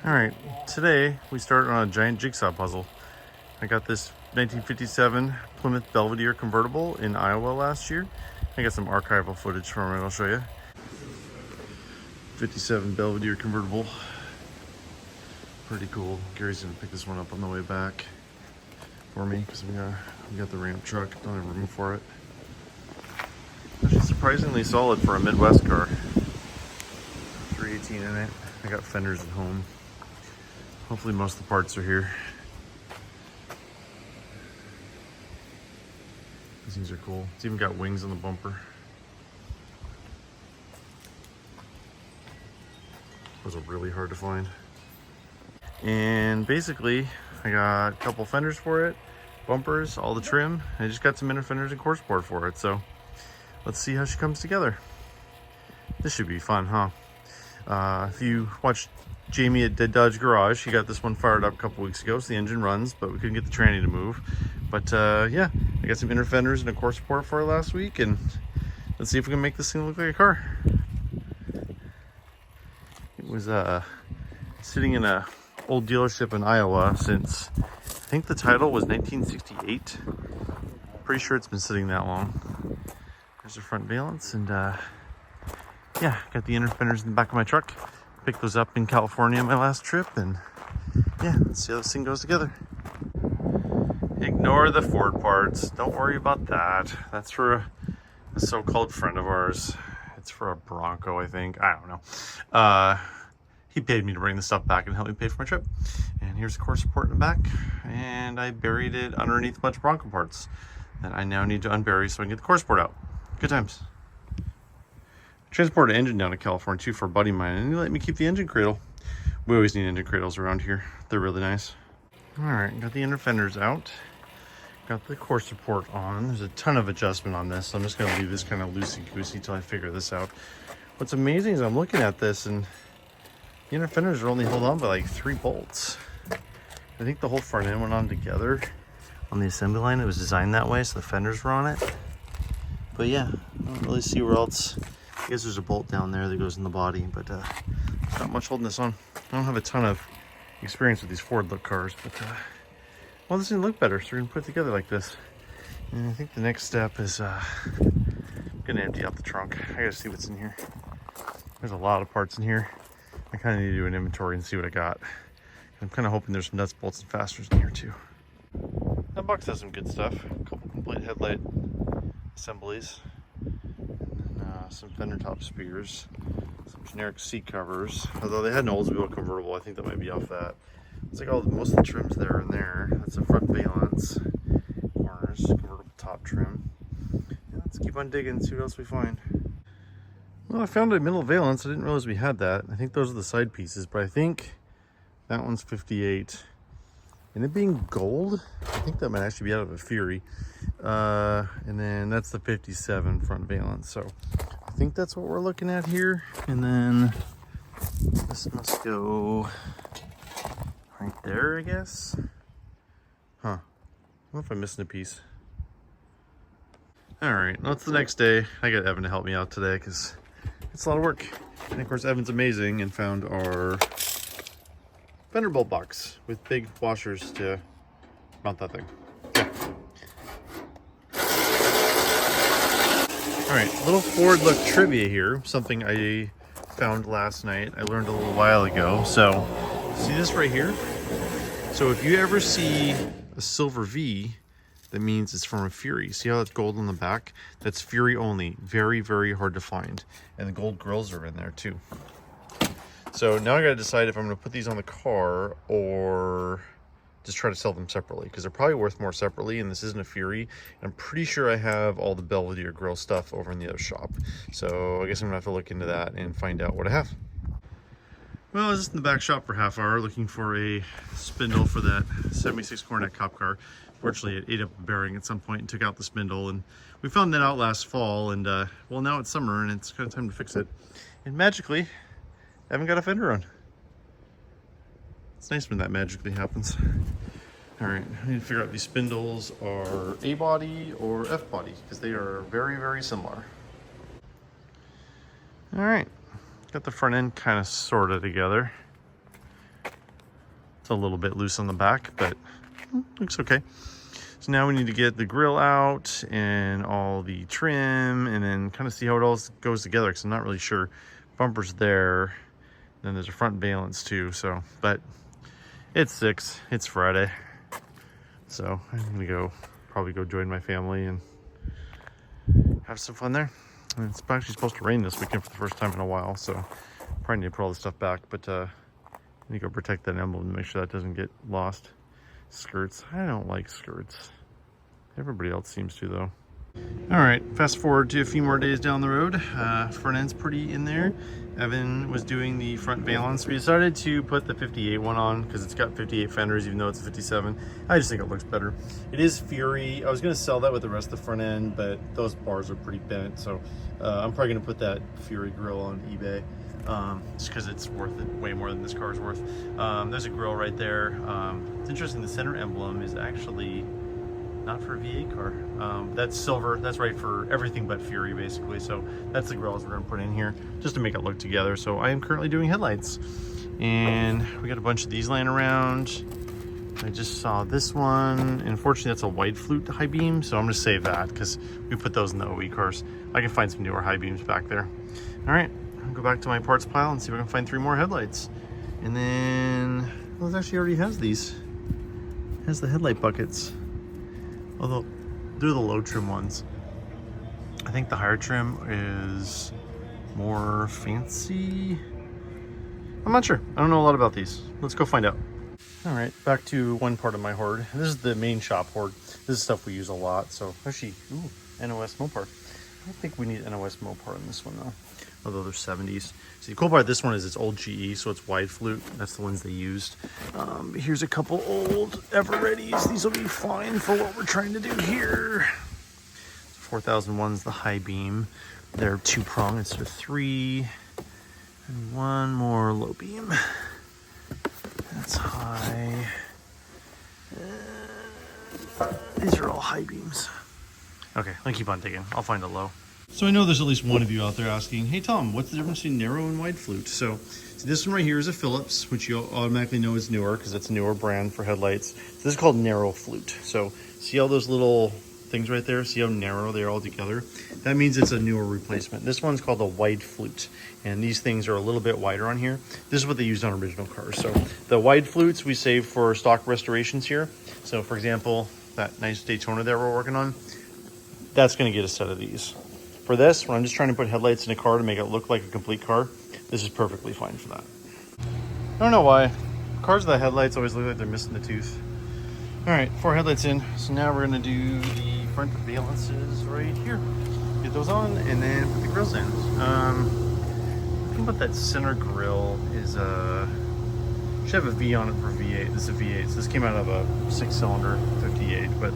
All right, today we started on a giant jigsaw puzzle. I got this 1957 Plymouth Belvedere convertible in Iowa last year. I got some archival footage from it, I'll show you. 57 Belvedere convertible. Pretty cool. Gary's gonna pick this one up on the way back for me because we got the ramp truck, don't have room for it. Actually surprisingly solid for a Midwest car. 318 in it. I got fenders at home. Hopefully most of the parts are here. These things are cool. It's even got wings on the bumper. Those are really hard to find. And basically, I got a couple fenders for it, bumpers, all the trim. I just got some inner fenders and course board for it. So let's see how she comes together. This should be fun, huh? If you watched Jamie at Dead Dodge Garage, he got this one fired up a couple weeks ago, so the engine runs, but we couldn't get the tranny to move. But yeah, I got some inner fenders and a core support for it last week, and let's see if we can make this thing look like a car. It was sitting in a old dealership in Iowa since, I think the title was 1968. Pretty sure it's been sitting that long. There's the front valance, and yeah, got the inner fenders in the back of my truck. Picked those up in California on my last trip, and yeah, let's see how this thing goes together. Ignore the Ford parts. Don't worry about that. That's for a so-called friend of ours. It's for a Bronco, I think. I don't know. He paid me to bring the stuff back and help me pay for my trip. And here's the core support in the back. And I buried it underneath a bunch of Bronco parts that I now need to unbury so I can get the core support out. Good times. Transported an engine down to California too for a buddy of mine, and he let me keep the engine cradle. We always need engine cradles around here. They're really nice. All right, got the inner fenders out. Got the core support on. There's a ton of adjustment on this, so I'm just gonna leave this kind of loosey-goosey till I figure this out. What's amazing is I'm looking at this and the inner fenders are only held on by like 3 bolts. I think the whole front end went on together on the assembly line. It was designed that way, so the fenders were on it. But yeah, I don't really see where else. I guess there's a bolt down there that goes in the body, but there's not much holding this on. I don't have a ton of experience with these Ford look cars, but well, this didn't look better, so we're gonna put it together like this. And I think the next step is gonna empty out the trunk. I gotta see what's in here. There's a lot of parts in here. I kind of need to do an inventory and see what I got. I'm kind of hoping there's some nuts, bolts, and fasteners in here too. That box has some good stuff. A couple complete headlight assemblies. Some fender top spears, some generic seat covers. Although they had an Oldsmobile convertible, I think that might be off that. It's like most of the trims there and there. That's a front valance, corners, convertible top trim. Yeah, let's keep on digging, see what else we find. Well, I found a middle valance. I didn't realize we had that. I think those are the side pieces, but I think that one's 58. And it being gold, I think that might actually be out of a Fury. And then that's the 57 front valance. So I think that's what we're looking at here. And then this must go right there, I guess. Huh. I don't know if I'm missing a piece. All right, well, it's the next day. I got Evan to help me out today because it's a lot of work. And of course, Evan's amazing and found our fender bolt box with big washers to mount that thing. Yeah. All right, little Ford look trivia here. Something I found last night. I learned a little while ago. So, see this right here? So if you ever see a silver V, that means it's from a Fury. See how it's gold on the back? That's Fury only. Very, very hard to find. And the gold grills are in there too. So now I gotta decide if I'm gonna put these on the car or just try to sell them separately, because they're probably worth more separately, and this isn't a Fury. I'm pretty sure I have all the Belvedere grill stuff over in the other shop. So I guess I'm gonna have to look into that and find out what I have. Well, I was just in the back shop for half hour looking for a spindle for that 76 Coronet cop car. Fortunately, it ate up a bearing at some point and took out the spindle, and we found that out last fall, and well, now it's summer and it's kind of time to fix it. And magically, I haven't got a fender on. It's nice when that magically happens. All right, I need to figure out if these spindles are A body or F body, because they are very, very similar. All right, got the front end kind of sorted together. It's a little bit loose on the back, but looks okay. So now we need to get the grill out and all the trim and then kind of see how it all goes together, because I'm not really sure. Bumper's there. Then there's a front valance too. So, but it's 6. It's Friday. So I'm gonna probably go join my family and have some fun there. And it's actually supposed to rain this weekend for the first time in a while, so probably need to put all this stuff back, but I need to go protect that emblem and make sure that doesn't get lost. Skirts. I don't like skirts. Everybody else seems to, though. All right, fast forward to a few more days down the road. Front end's pretty in there. Evan was doing the front valance. We decided to put the 58 one on because it's got 58 fenders, even though it's a 57. I just think it looks better. It is Fury. I was going to sell that with the rest of the front end, but those bars are pretty bent, so I'm probably going to put that Fury grill on eBay. Just because it's worth it way more than this car is worth. There's a grill right there. It's interesting, the center emblem is actually not for a V8 car. That's silver. That's right for everything but Fury, basically. So that's the grills we're going to put in here just to make it look together. So I am currently doing headlights, and we got a bunch of these laying around. I just saw this one. Unfortunately, that's a wide flute high beam, so I'm going to save that because we put those in the OE cars. I can find some newer high beams back there. All right, I'll go back to my parts pile and see if I can find 3 more headlights. And then, well, it actually already has these. It has the headlight buckets. Although they're the low trim ones. I think the higher trim is more fancy. I'm not sure. I don't know a lot about these. Let's go find out. All right, back to one part of my hoard. This is the main shop hoard. This is stuff we use a lot. So actually, NOS Mopar. I don't think we need NOS Mopar in this one though. Although they're 70s. See, the cool part of this one is it's old GE, so it's wide flute. That's the ones they used. Here's a couple old Ever-Readies. These will be fine for what we're trying to do here. 4001's the high beam. They're 2-prong instead of 3. And 1 more low beam. That's high. These are all high beams. Okay, let me keep on digging. I'll find a low. So I know there's at least one of you out there asking, hey Tom, what's the difference between narrow and wide flute? So this one right here is a Phillips, which you automatically know is newer because it's a newer brand for headlights. So this is called narrow flute. So see all those little things right there? See how narrow they're all together? That means it's a newer replacement. This one's called a wide flute, and these things are a little bit wider on here. This is what they used on original cars. So the wide flutes we save for stock restorations here. So for example, that nice Daytona that we're working on, that's going to get a set of these. For this, when I'm just trying to put headlights in a car to make it look like a complete car, this is perfectly fine for that. I don't know why. Cars with the headlights always look like they're missing the tooth. All right, 4 headlights in. So now we're gonna do the front valances right here. Get those on and then put the grills in. The thing about that center grill is should have a V on it for V8. This is a V8, so this came out of a 6-cylinder 58, but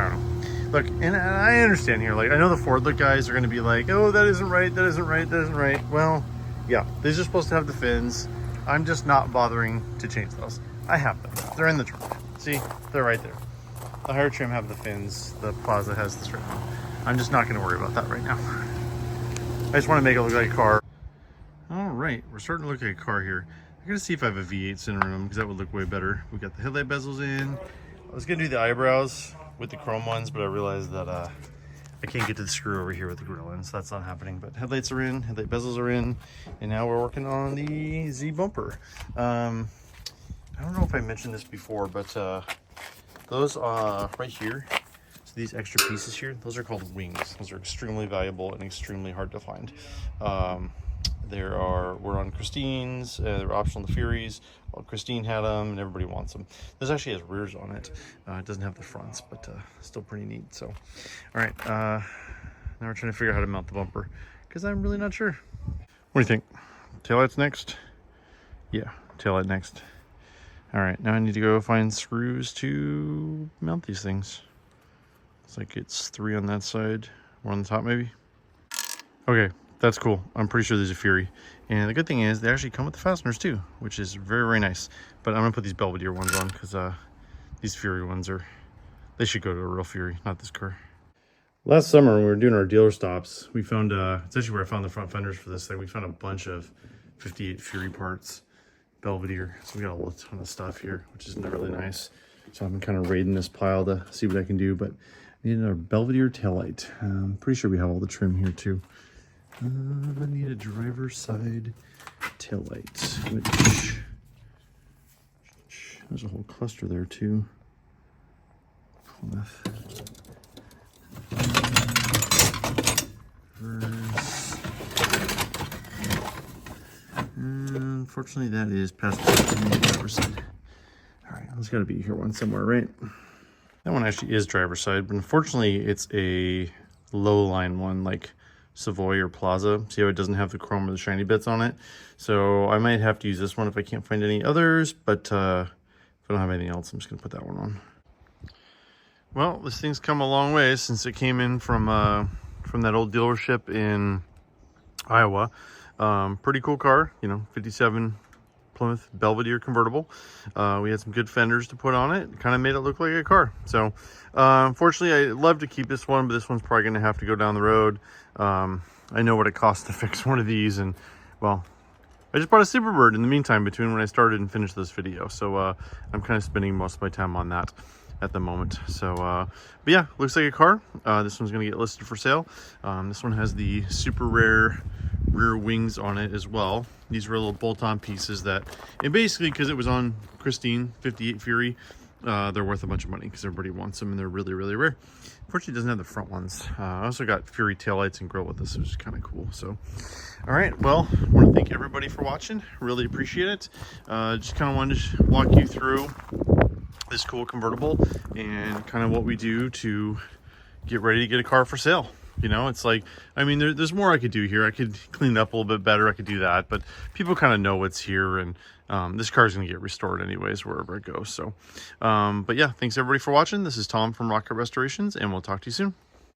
I don't know. Look, and I understand here, like, I know the Ford look guys are gonna be like, oh, that isn't right, that isn't right, that isn't right. Well, yeah, these are supposed to have the fins. I'm just not bothering to change those. I have them, they're in the trunk. See, they're right there. The higher trim have the fins, the Plaza has the straight one. I'm just not gonna worry about that right now. I just wanna make it look like a car. All right, we're starting to look like a car here. I'm gonna see if I have a V8 center in them, because that would look way better. We got the headlight bezels in. I was gonna do the eyebrows with the chrome ones, but I realized that I can't get to the screw over here with the grill in, so that's not happening. But headlights are in, headlight bezels are in, and now we're working on the Z bumper. I don't know if I mentioned this before, but those right here, so these extra pieces here, those are called wings. Those are extremely valuable and extremely hard to find. We're on Christine's, they're optional on the Furies. Well, Christine had them and everybody wants them. This actually has rears on it. It doesn't have the fronts, but still pretty neat. So, all right, now we're trying to figure out how to mount the bumper because I'm really not sure. What do you think? Taillights next? Yeah, taillight next. All right, now I need to go find screws to mount these things. Looks like it's 3 on that side, 1 on the top maybe. Okay, that's cool. I'm pretty sure there's a Fury. And the good thing is they actually come with the fasteners too, which is very, very nice. But I'm gonna put these Belvedere ones on because these Fury ones they should go to a real Fury, not this car. Last summer when we were doing our dealer stops, we found, it's actually where I found the front fenders for this thing. We found a bunch of 58 Fury parts. Belvedere. So we got a ton of stuff here, which is really nice. So I've been kind of raiding this pile to see what I can do, but I need a Belvedere taillight. I'm pretty sure we have all the trim here too. I need a driver's side taillight, which there's a whole cluster there too. Plymouth. Unfortunately, that is past the driver's side. All right, there's got to be here one somewhere, right? That one actually is driver's side, but unfortunately, it's a low line one, like Savoy or Plaza. See how it doesn't have the chrome or the shiny bits on it? So I might have to use this one if I can't find any others, but if I don't have anything else, I'm just gonna put that one on. Well, this thing's come a long way since it came in from that old dealership in Iowa. Pretty cool car, you know, 57 Plymouth Belvedere convertible. We had some good fenders to put on it. Kind of made it look like a car. So unfortunately, I'd love to keep this one, but this one's probably going to have to go down the road. I know what it costs to fix one of these, and well, I just bought a Superbird in the meantime between when I started and finished this video. So I'm kind of spending most of my time on that at the moment. So but yeah, looks like a car. This one's going to get listed for sale. This one has the super rare rear wings on it as well. These were little bolt-on pieces that, and basically because it was on Christine 58 Fury, they're worth a bunch of money because everybody wants them and they're really, really rare. Unfortunately, it doesn't have the front ones. I also got Fury taillights and grill with this, which is kind of cool. So, all right, well, I want to thank everybody for watching. Really appreciate it. Just kind of wanted to walk you through this cool convertible and kind of what we do to get ready to get a car for sale. You know, it's like, I mean, there's more I could do here. I could clean it up a little bit better. I could do that, but people kind of know what's here, and this car is going to get restored anyways, wherever it goes. So, but yeah, thanks everybody for watching. This is Tom from Rocket Restorations, and we'll talk to you soon.